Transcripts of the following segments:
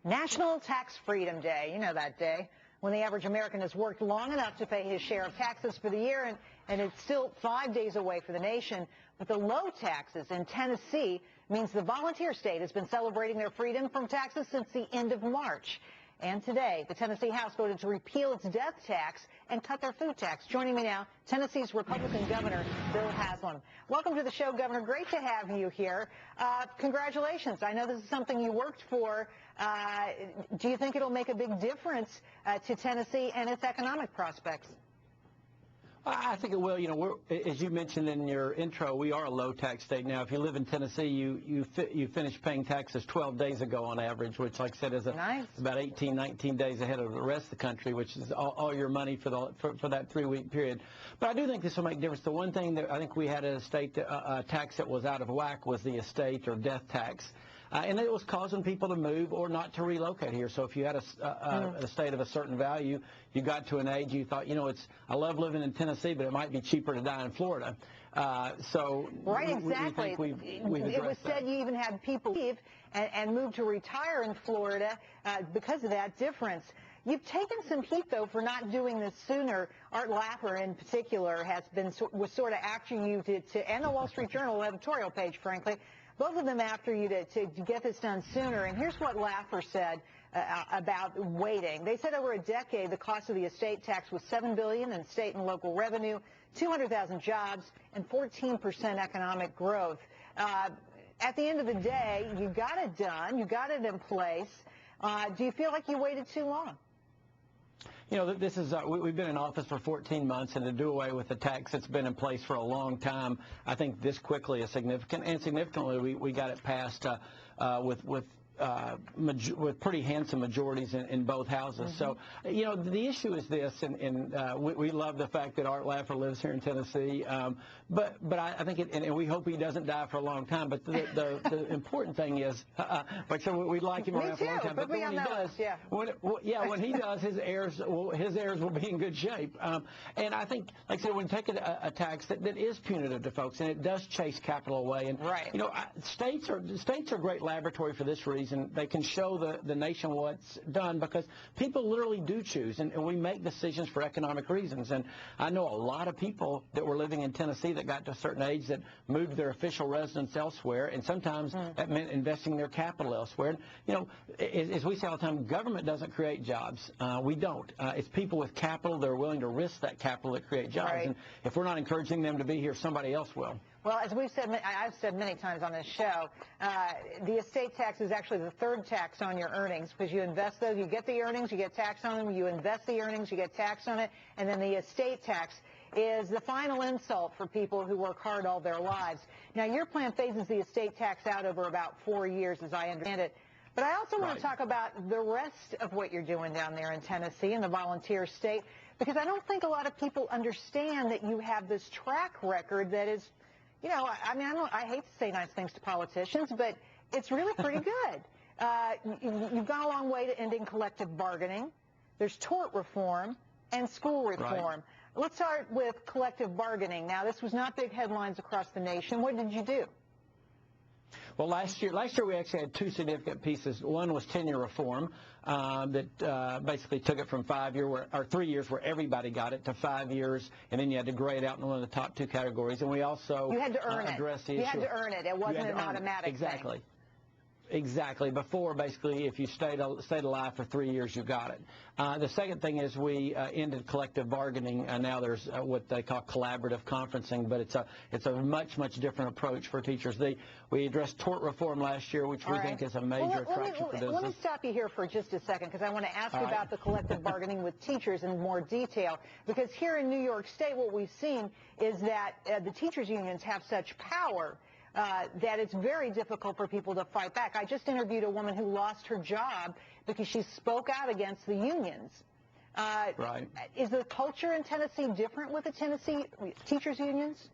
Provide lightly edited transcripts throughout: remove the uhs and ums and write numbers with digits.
National Tax Freedom Day. You know that day when the average American has worked long enough to pay his share of taxes for the year, and it's still 5 days away for the nation. But the low taxes in Tennessee means the volunteer state has been celebrating their freedom from taxes since the end of March. And today, the Tennessee House voted to repeal its death tax and cut their food tax. Joining me now, Tennessee's Republican Governor, Bill Haslam. Welcome to the show, Governor. Great to have you here. Congratulations. I know this is something you worked for. Do you think it'll make a big difference to Tennessee and its economic prospects? I think it will. You know, as you mentioned in your intro, we are a low-tax state now. If you live in Tennessee, you finish paying taxes 12 days ago on average, which, like I said, is about 18, 19 days ahead of the rest of the country, which is all your money for that 3-week period. But I do think this will make a difference. The one thing that I think we had a state tax that was out of whack was the estate or death tax. And it was causing people to move or not to relocate here. So if you had a estate of a certain value, you got to an age you thought, you know, I love living in Tennessee, but it might be cheaper to die in Florida. Right, exactly. It was said you even had people leave and move to retire in Florida because of that difference. You've taken some heat, though, for not doing this sooner. Art Laffer, in particular, was sort of after you and the Wall Street Journal editorial page, frankly. Both of them after you to get this done sooner. And here's what Laffer said about waiting. They said over a decade, the cost of the estate tax was $7 billion in state and local revenue, 200,000 jobs, and 14% economic growth. At the end of the day, you got it done. You got it in place. Do you feel like you waited too long? You know, this is we've been in office for 14 months, and to do away with a tax that's been in place for a long time, I think this quickly is significant. And significantly, we got it passed with pretty handsome majorities in both houses. So, you know, the issue is this, and we love the fact that Art Laffer lives here in Tennessee, but I think and we hope he doesn't die for a long time. But the important thing is, but so we'd like him around for a long time. But when he does, when he does, his heirs will be in good shape. And I think, like I said, when you take a tax that is punitive to folks, and it does chase capital away, and you know, states are a great laboratory for this reason. They can show the nation what's done because people literally do choose, and we make decisions for economic reasons. And I know a lot of people that were living in Tennessee that got to a certain age that moved their official residence elsewhere, and sometimes that meant investing their capital elsewhere. And, you know, as we say all the time, government doesn't create jobs. We don't. It's people with capital that are willing to risk that capital that create jobs. And if we're not encouraging them to be here, somebody else will. Well, as I've said many times on this show, the estate tax is actually the third tax on your earnings because you invest those, you get the earnings, you get tax on them, you invest the earnings, you get tax on it, and then the estate tax is the final insult for people who work hard all their lives. Now, your plan phases the estate tax out over about 4 years, as I understand it. But I also want to talk about the rest of what you're doing down there in Tennessee in the volunteer state, because I don't think a lot of people understand that you have this track record that is, you know, I mean, I hate to say nice things to politicians, but it's really pretty good. You've gone a long way to ending collective bargaining. There's tort reform and school reform. Let's start with collective bargaining. Now, this was not big headlines across the nation. What did you do? Well, last year we actually had two significant pieces. One was tenure reform that basically took it from 3 years where everybody got it to 5 years, and then you had to grade out in one of the top two categories. And we also you had to earn it. You had to earn it. It wasn't an automatic thing. Exactly. Before, basically, if you stayed alive for 3 years, you got it. The second thing is we ended collective bargaining. Now there's what they call collaborative conferencing, but it's a much different approach for teachers. We addressed tort reform last year, which we think is a major attraction for business. Let me stop you here for just a second because I want to ask you about the collective bargaining with teachers in more detail. Because here in New York State, what we've seen is that the teachers unions have such power that it's very difficult for people to fight back. I just interviewed a woman who lost her job because she spoke out against the unions. Is the culture in Tennessee different with the Tennessee teachers unions?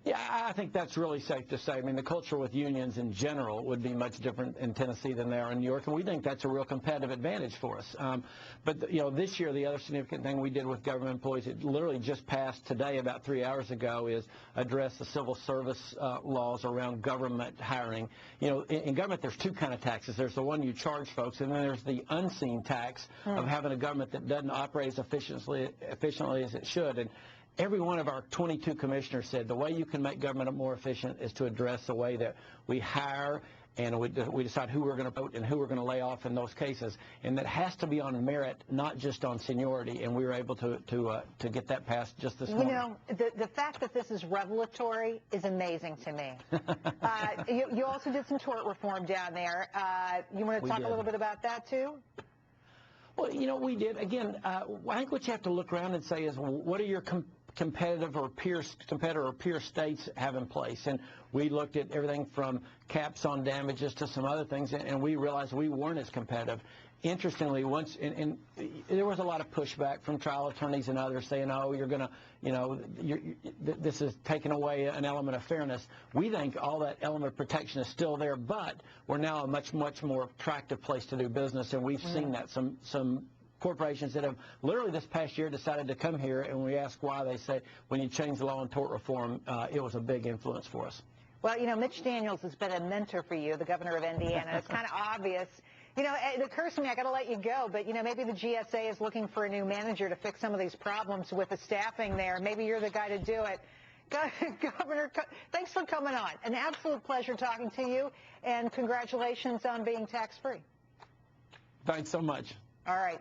Yeah, I think that's really safe to say. I mean, the culture with unions in general would be much different in Tennessee than they are in New York, and we think that's a real competitive advantage for us. But, you know, this year, the other significant thing we did with government employees, it literally just passed today about 3 hours ago, is address the civil service laws around government hiring. You know, in government, there's two kind of taxes. There's the one you charge folks, and then there's the unseen tax of having a government that doesn't operate as efficiently as it should. And every one of our 22 commissioners said the way you can make government more efficient is to address the way that we hire and we decide who we're going to vote and who we're going to lay off in those cases. And that has to be on merit, not just on seniority. And we were able to get that passed just this morning. You know, the fact that this is revelatory is amazing to me. You also did some tort reform down there. You want to talk a little bit about that, too? Well, you know, we did. Again, I think what you have to look around and say is, what are your competitor or peer states have in place? And we looked at everything from caps on damages to some other things, and we realized we weren't as competitive. Interestingly, and there was a lot of pushback from trial attorneys and others saying, oh, you're going to, you know, this is taking away an element of fairness. We think all that element of protection is still there, but we're now a much, much more attractive place to do business, and we've seen that. Some corporations that have literally this past year decided to come here, and we ask why, they say, when you change the law on tort reform, it was a big influence for us. Well, you know, Mitch Daniels has been a mentor for you, the governor of Indiana. It's kind of obvious. You know, it occurs to me, I got to let you go, but, you know, maybe the GSA is looking for a new manager to fix some of these problems with the staffing there. Maybe you're the guy to do it. Governor, thanks for coming on. An absolute pleasure talking to you, and congratulations on being tax-free. Thanks so much. All right.